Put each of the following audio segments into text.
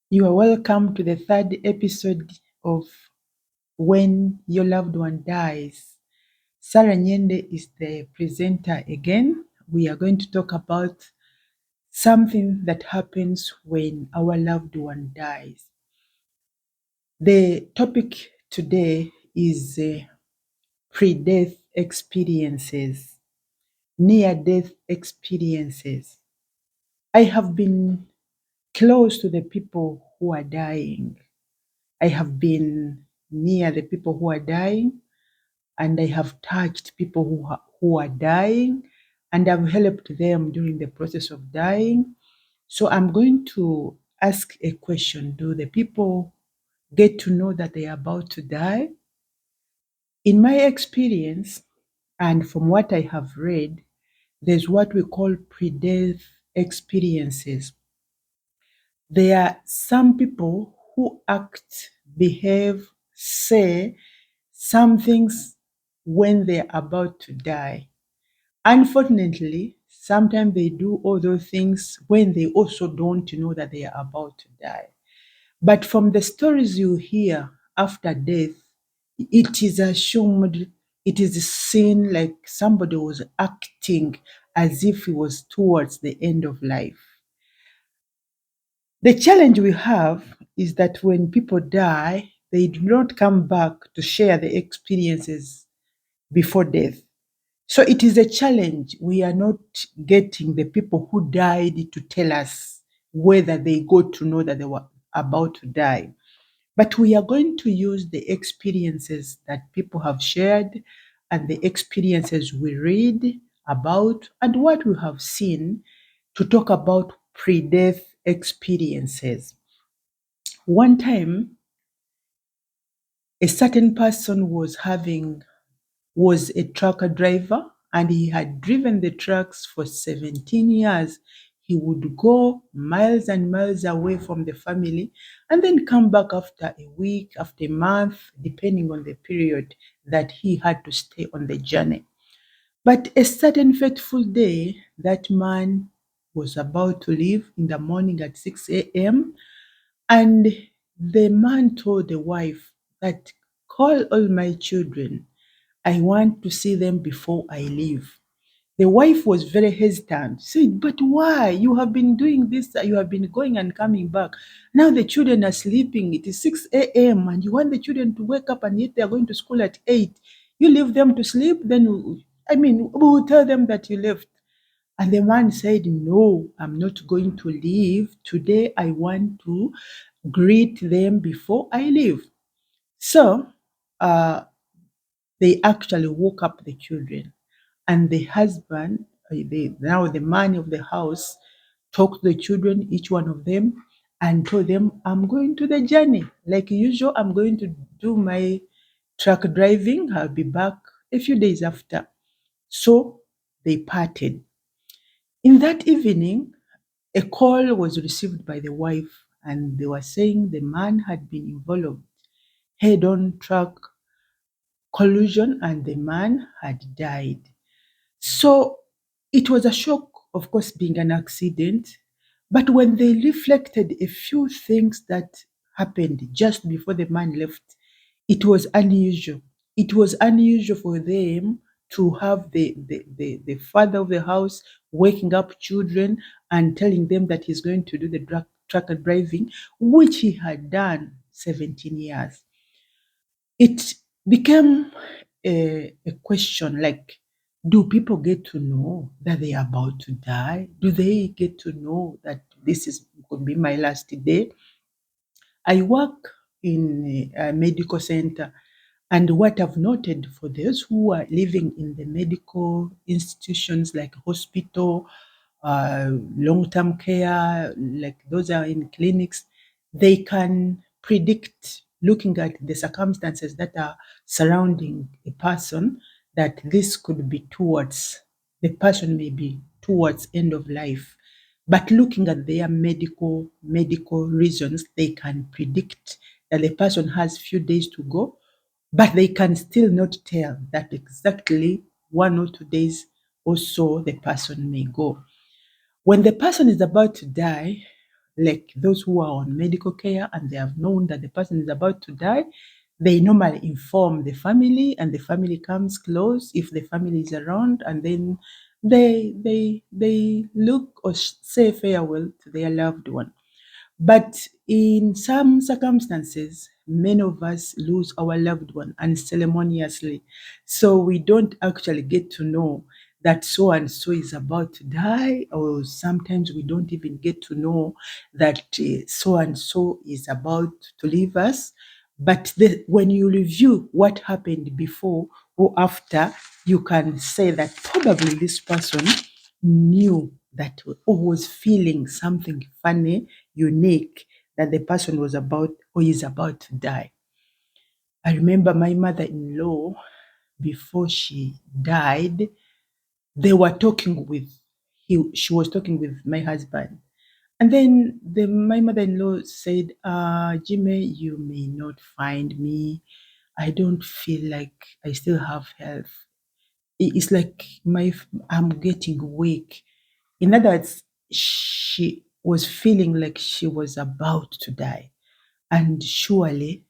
You are welcome to the third episode of When Your Loved One Dies. Sarah Nyende is the presenter again. We are going to talk about something that happens when our loved one dies. The topic today is pre-death experiences, near-death experiences. I have been close to the people who are dying. I have been near the people who are dying, and I have touched people who are dying, and I've helped them during the process of dying. So I'm going to ask a question. Do the people get to know that they are about to die? In my experience, and from what I have read, there's what we call pre-death experiences. There are some people who act, behave, say some things when they're about to die. Unfortunately, sometimes they do all those things when they also don't know that they are about to die. But from the stories you hear after death, it is assumed, it is seen like somebody was acting as if he was towards the end of life. The challenge we have is that when people die, they do not come back to share the experiences before death. So it is a challenge. We are not getting the people who died to tell us whether they got to know that they were about to die. But we are going to use the experiences that people have shared and the experiences we read about and what we have seen to talk about pre-death experiences. One time, a certain person was a trucker driver, and he had driven the trucks for 17 years. He would go miles and miles away from the family and then come back after a week, after a month, depending on the period that he had to stay on the journey. But a certain fateful day, that man was about to leave in the morning at 6 a.m. And the man told the wife that, call all my children. I want to see them before I leave. The wife was very hesitant. She said, but why? You have been doing this, you have been going and coming back. Now the children are sleeping. It is 6 a.m. and you want the children to wake up, and yet they are going to school at 8. You leave them to sleep, then, we will tell them that you left. And the man said, no, I'm not going to leave. Today I want to greet them before I leave. So uh, they actually woke up the children, and the husband, now the man of the house, talked to the children, each one of them, and told them, I'm going to the journey. Like usual, I'm going to do my truck driving. I'll be back a few days after. So they parted. In that evening, a call was received by the wife, and they were saying the man had been involved head-on truck collision and the man had died. So it was a shock, of course, being an accident. But when they reflected a few things that happened just before the man left, it was unusual. It was unusual for them to have the father of the house waking up children and telling them that he's going to do the truck driving, which he had done 17 years. It became a question like, do people get to know that they are about to die? Do they get to know that this is could be my last day? I work in a medical center, and what I've noted for those who are living in the medical institutions like hospital, long-term care, like those are in clinics, they can predict, looking at the circumstances that are surrounding a person, that this could be towards, the person may be towards end of life. But looking at their medical reasons, they can predict that the person has few days to go, but they can still not tell that exactly 1 or 2 days or so the person may go. When the person is about to die, like those who are on medical care and they have known that the person is about to die, they normally inform the family, and the family comes close if the family is around, and then they look or say farewell to their loved one. But in some circumstances, many of us lose our loved one unceremoniously. So we don't actually get to know that so and so is about to die, or sometimes we don't even get to know that so and so is about to leave us. But when you review what happened before or after, you can say that probably this person knew that or was feeling something funny, unique, that the person was about or is about to die. I remember my mother in law, before she died, they were talking with, she was talking with my husband. And then my mother in law said, Jimmy, you may not find me. I don't feel like I still have health. It's like I'm getting weak. In other words, she was feeling like she was about to die. And surely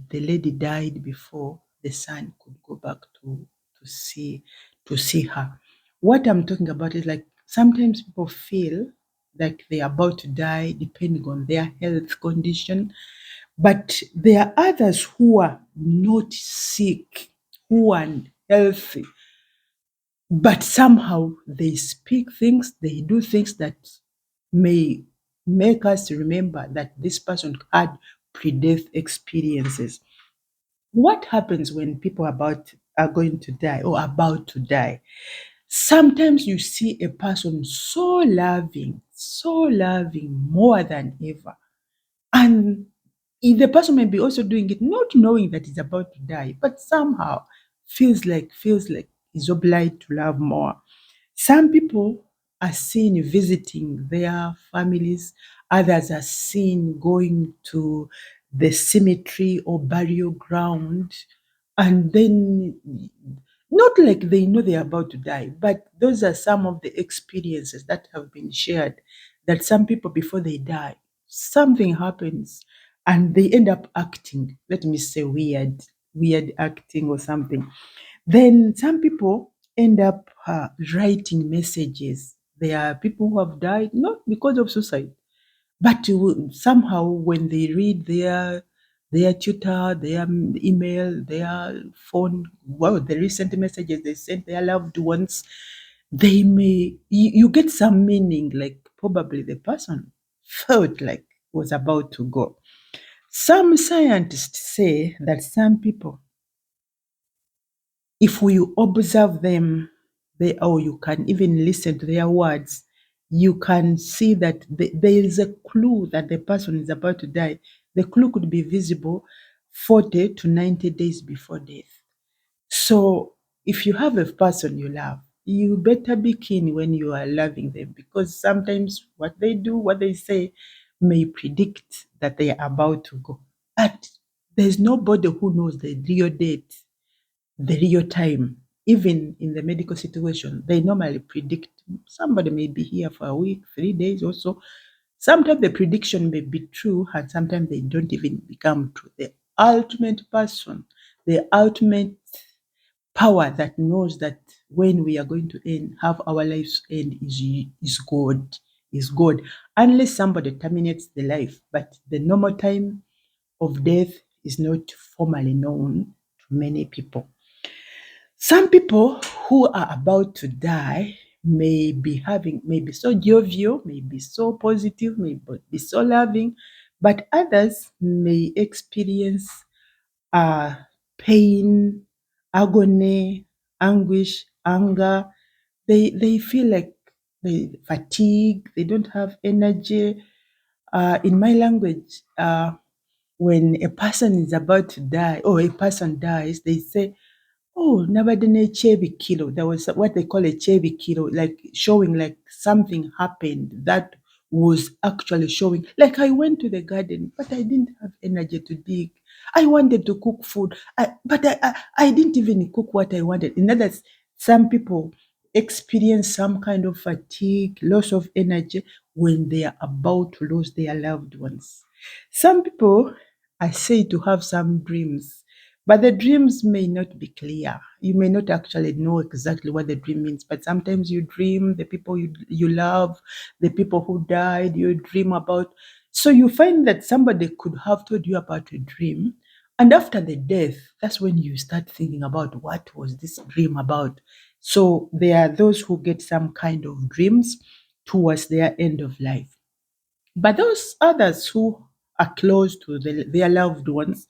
the lady died before the son could go back to see to see her. What I'm talking about is like sometimes people feel like they're about to die depending on their health condition, but there are others who are not sick, who are healthy, but somehow they speak things, they do things that may make us remember that this person had pre-death experiences. What happens when people are going to die or about to die? Sometimes you see a person so loving more than ever. And the person may be also doing it not knowing that he's about to die, but somehow feels like he's obliged to love more. Some people are seen visiting their families, others are seen going to the cemetery or burial ground, and then not like they know they're about to die, but those are some of the experiences that have been shared, that some people before they die, something happens and they end up acting, let me say weird acting or something. Then some people end up writing messages. There are people who have died not because of suicide, but somehow when they read their tutor, their email, their phone, well, the recent messages they sent their loved ones, they may you get some meaning, like probably the person felt like was about to go. Some scientists say that some people, if you observe them, or you can even listen to their words, you can see that there is a clue that the person is about to die. The clue could be visible 40 to 90 days before death. So if you have a person you love, you better be keen when you are loving them, because sometimes what they do, what they say may predict that they are about to go. But there's nobody who knows the real date, the real time. Even in the medical situation, they normally predict somebody may be here for a week, 3 days or so. Sometimes the prediction may be true, and sometimes they don't even become true. The ultimate person, the ultimate power that knows that when we are going to have our lives end is God. Is God. Unless somebody terminates the life, but the normal time of death is not formally known to many people. Some people who are about to die may be so jovial, may be so positive, may be so loving, but others may experience uh, pain, agony, anguish, anger. They feel like they fatigue, they don't have energy. In my language, when a person is about to die or a person dies, they say, oh, nabadene chebi kilo. There was what they call a chebi kilo, like showing like something happened that was actually showing. Like I went to the garden, but I didn't have energy to dig. I wanted to cook food, but I didn't even cook what I wanted. In other some people experience some kind of fatigue, loss of energy when they are about to lose their loved ones. Some people are said to have some dreams, but the dreams may not be clear. You may not actually know exactly what the dream means, but sometimes you dream the people you love, the people who died, you dream about. So you find that somebody could have told you about a dream, and after the death, that's when you start thinking about what was this dream about. So there are those who get some kind of dreams towards their end of life. But those others who are close to their loved ones,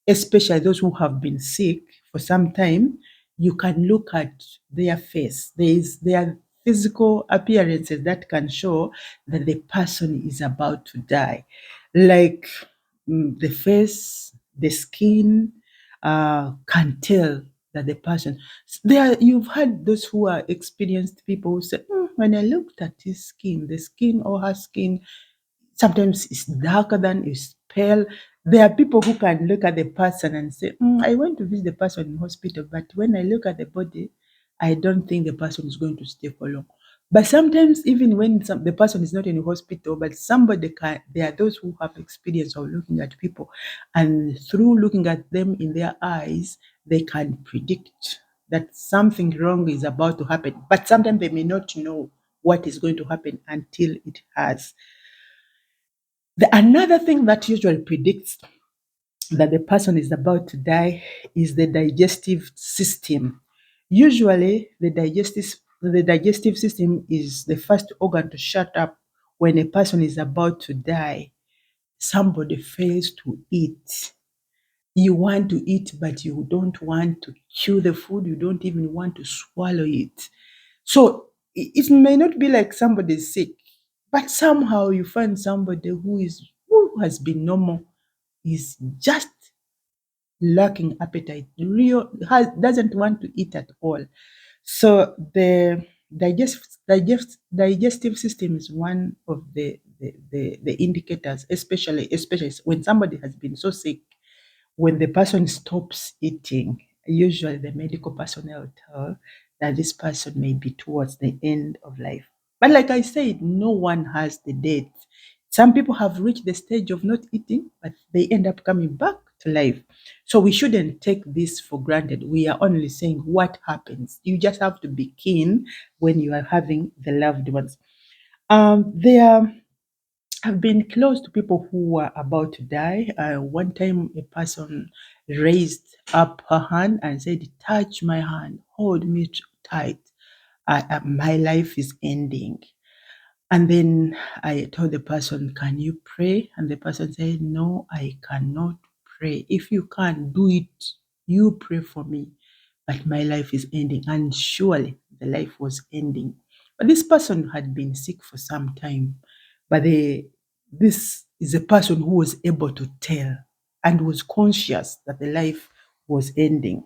especially those who have been sick for some time, you can look at their face. There are physical appearances that can show that the person is about to die, like the face, the skin, can tell that the person. There, you've had those who are experienced people who say, when I looked at his skin, the skin or her skin, sometimes it's darker than it's pale. There are people who can look at the person and say, I went to visit the person in hospital, but when I look at the body, I don't think the person is going to stay for long. But sometimes, even when the person is not in the hospital, but somebody can, there are those who have experience of looking at people, and through looking at them in their eyes, they can predict that something wrong is about to happen. But sometimes they may not know what is going to happen until it has. Another thing that usually predicts that the person is about to die is the digestive system. Usually, the digestive system is the first organ to shut up when a person is about to die. Somebody fails to eat. You want to eat, but you don't want to chew the food. You don't even want to swallow it. So it may not be like somebody is sick, but somehow you find somebody who has been normal is just lacking appetite, doesn't want to eat at all. So the digestive system is one of the indicators, especially when somebody has been so sick. When the person stops eating, usually the medical personnel tell that this person may be towards the end of life. But like I said, no one has the date. Some people have reached the stage of not eating, but they end up coming back to life. So we shouldn't take this for granted. We are only saying what happens. You just have to be keen when you are having the loved ones. There I've been close to people who were about to die. One time, a person raised up her hand and said, "Touch my hand, hold me tight. My life is ending." And then I told the person, "Can you pray?" And the person said, "No, I cannot pray. If you can't do it, you pray for me. But my life is ending." And surely the life was ending. But this person had been sick for some time. But this is a person who was able to tell and was conscious that the life was ending.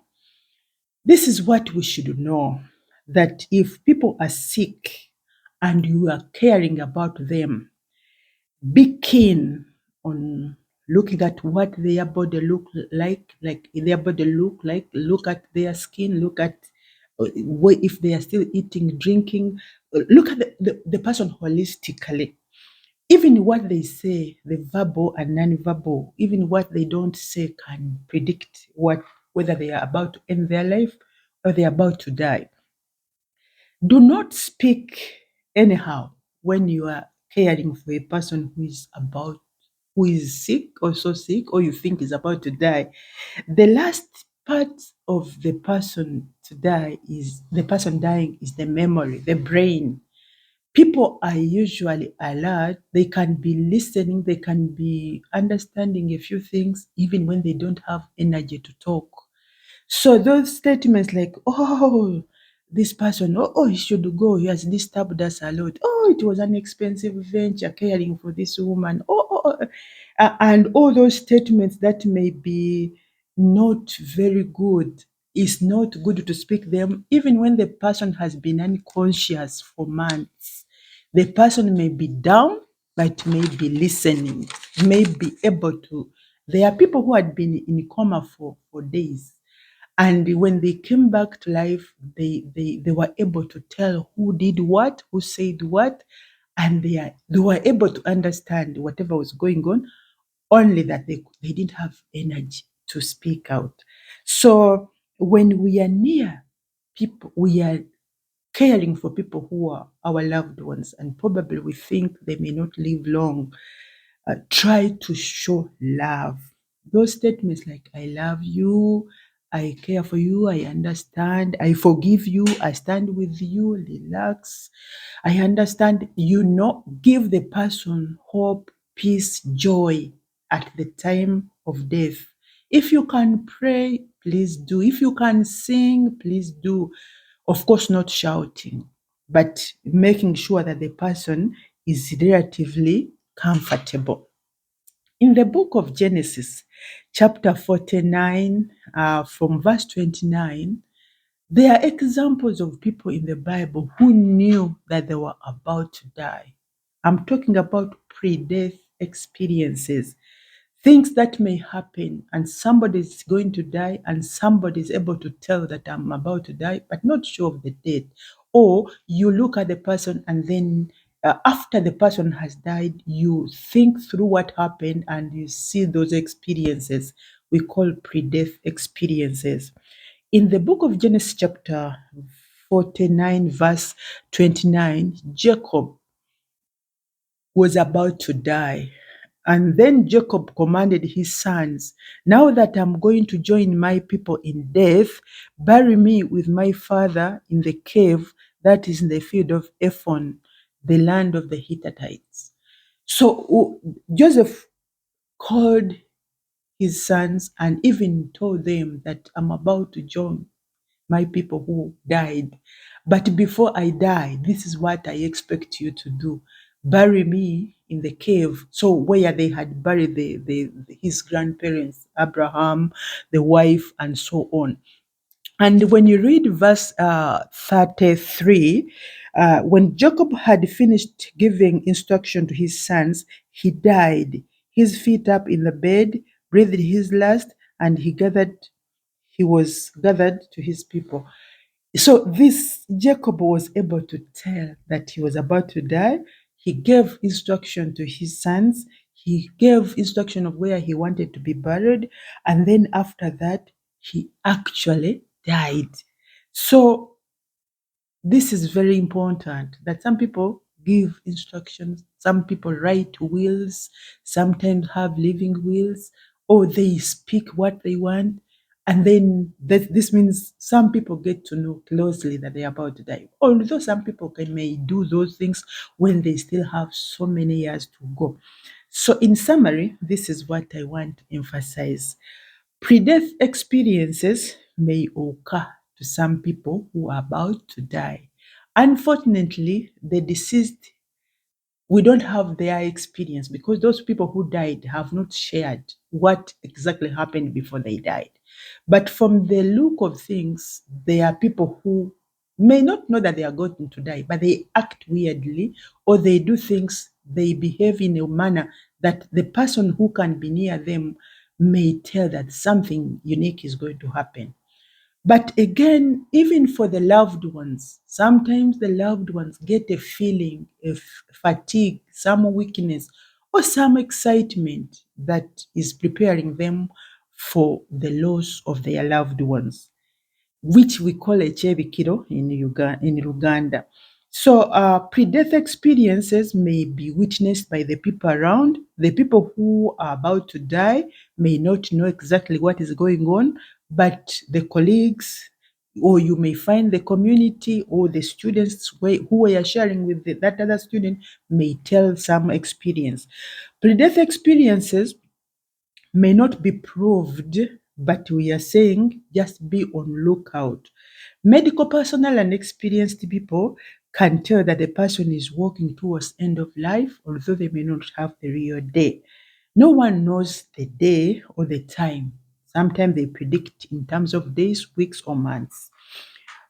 This is what we should know, that if people are sick and you are caring about them, be keen on looking at what their body like their body look at their skin, look at if they are still eating, drinking, look at the person holistically. Even what they say, the verbal and non-verbal, even what they don't say can predict whether they are about to end their life or they are about to die. Do not speak anyhow when you are caring for a person who is sick or so sick or you think is about to die. The last part of the person to die is the person dying is the memory, the brain. People are usually alert. They can be listening, they can be understanding a few things even when they don't have energy to talk. So those statements like, "Oh, this person, he should go. He has disturbed us a lot. Oh, it was an expensive venture caring for this woman. And all those statements that may be not very good. It's not good to speak them, even when the person has been unconscious for months. The person may be down, but may be listening, may be able to. There are people who had been in coma for days, and when they came back to life, they were able to tell who did what, who said what, and they were able to understand whatever was going on, only that they didn't have energy to speak out. So when we are near people, we are caring for people who are our loved ones, and probably we think they may not live long. Try to show love. Those statements like, I love you, I care for you, I understand, I forgive you, I stand with you, relax, I understand, give the person hope, peace, joy at the time of death. If you can pray, please do. If you can sing, please do. Of course, not shouting, but making sure that the person is relatively comfortable. In the book of Genesis, chapter 49, from verse 29, there are examples of people in the Bible who knew that they were about to die. I'm talking about pre-death experiences, things that may happen, and somebody is going to die, and somebody is able to tell that I'm about to die, but not sure of the date. Or you look at the person, and then after the person has died, you think through what happened and you see those experiences we call pre-death experiences. In the book of Genesis, chapter 49, verse 29, Jacob was about to die. And then Jacob commanded his sons, now that I'm going to join my people in death, bury me with my father in the cave that is in the field of Ephon, the land of the Hittites. So Joseph called his sons and even told them that I'm about to join my people who died. But before I die, this is what I expect you to do. Bury me in the cave. So where they had buried his grandparents, Abraham, the wife, and so on. And when you read verse 33, when Jacob had finished giving instruction to his sons, he died, his feet up in the bed, breathed his last, and he was gathered to his people. So this Jacob was able to tell that he was about to die. He gave instruction to his sons. He gave instruction of where he wanted to be buried. And then after that, he actually died. So this is very important that some people give instructions, some people write wills, sometimes have living wills, or they speak what they want. And then this means some people get to know closely that they're about to die. Although some people may do those things when they still have so many years to go. So, in summary, this is what I want to emphasize. Pre-death experiences may occur to some people who are about to die. Unfortunately, the deceased, we don't have their experience because those people who died have not shared what exactly happened before they died. But from the look of things, there are people who may not know that they are going to die, but they act weirdly, or they do things, they behave in a manner that the person who can be near them may tell that something unique is going to happen. But again, even for the loved ones, sometimes the loved ones get a feeling of fatigue, some weakness, or some excitement that is preparing them for the loss of their loved ones, which we call a chebikiro in Uganda. So, pre-death experiences may be witnessed by the people around. The people who are about to die may not know exactly what is going on, but the colleagues, or you may find the community or the students who are sharing with that other student may tell some experience. Pre-death experiences may not be proved, but we are saying just be on lookout. Medical personnel and experienced people can tell that the person is walking towards end of life, although they may not have the real day. No one knows the day or the time. Sometimes they predict in terms of days, weeks, or months.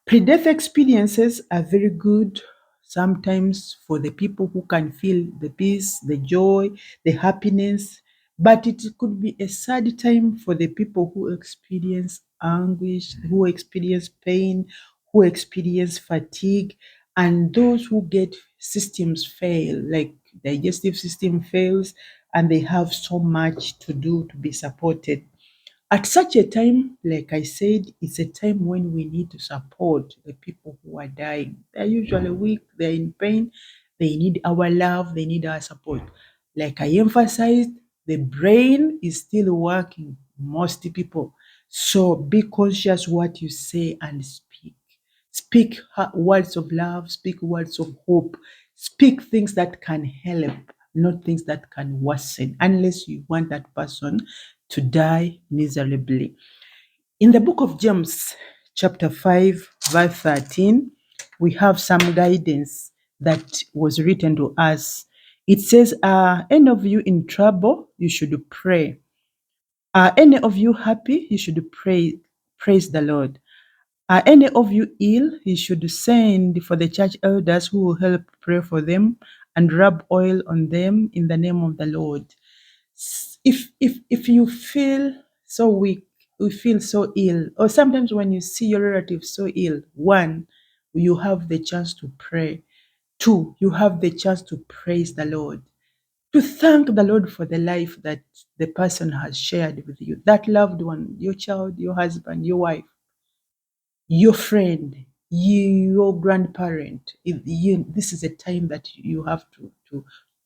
Pre-death experiences are very good sometimes for the people who can feel the peace, the joy, the happiness, but it could be a sad time for the people who experience anguish, who experience pain, who experience fatigue, and those who get systems fail, like digestive system fails, and they have so much to do to be supported. At such a time, like I said, it's a time when we need to support the people who are dying. They're usually weak, they're in pain, they need our love, they need our support. Like I emphasized, the brain is still working, most people. So be conscious what you say and speak. Speak words of love, speak words of hope, speak things that can help, not things that can worsen, unless you want that person to die miserably. In the book of James, chapter 5, verse 13, we have some guidance that was written to us. It says, Are any of you in trouble? You should pray. Are any of you happy? You should pray. Praise the Lord. Are any of you ill? You should send for the church elders who will help pray for them and rub oil on them in the name of the Lord. If you feel so weak, you feel so ill, or sometimes when you see your relative so ill, one, you have the chance to pray. Two, you have the chance to praise the Lord, to thank the Lord for the life that the person has shared with you, that loved one, your child, your husband, your wife, your friend, your grandparent. This is a time that you have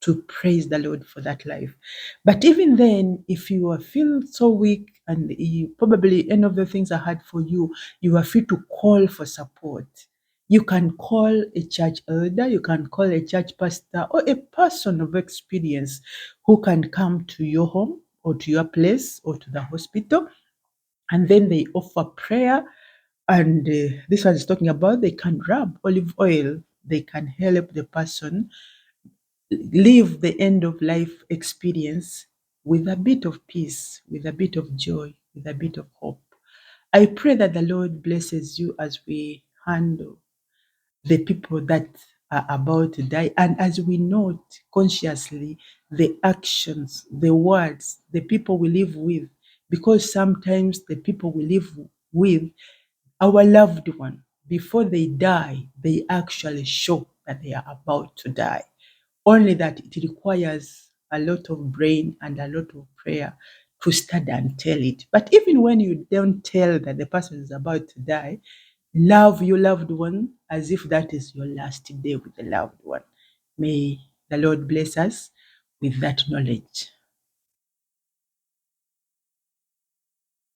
to praise the Lord for that life. But even then, if you are feel so weak and you, probably any of the things are hard for you, you are free to call for support. You can call a church elder, you can call a church pastor or a person of experience who can come to your home or to your place or to the hospital, and then they offer prayer. And this one is talking about they can rub olive oil, they can help the person live the end of life experience with a bit of peace, with a bit of joy, with a bit of hope. I pray that the Lord blesses you as we handle the people that are about to die, and as we note consciously the actions, the words, the people we live with, because sometimes the people we live with, our loved one, before they die, they actually show that they are about to die. Only that it requires a lot of brain and a lot of prayer to stand and tell it. But even when you don't tell that the person is about to die, love your loved one as if that is your last day with the loved one. May the Lord bless us with that knowledge.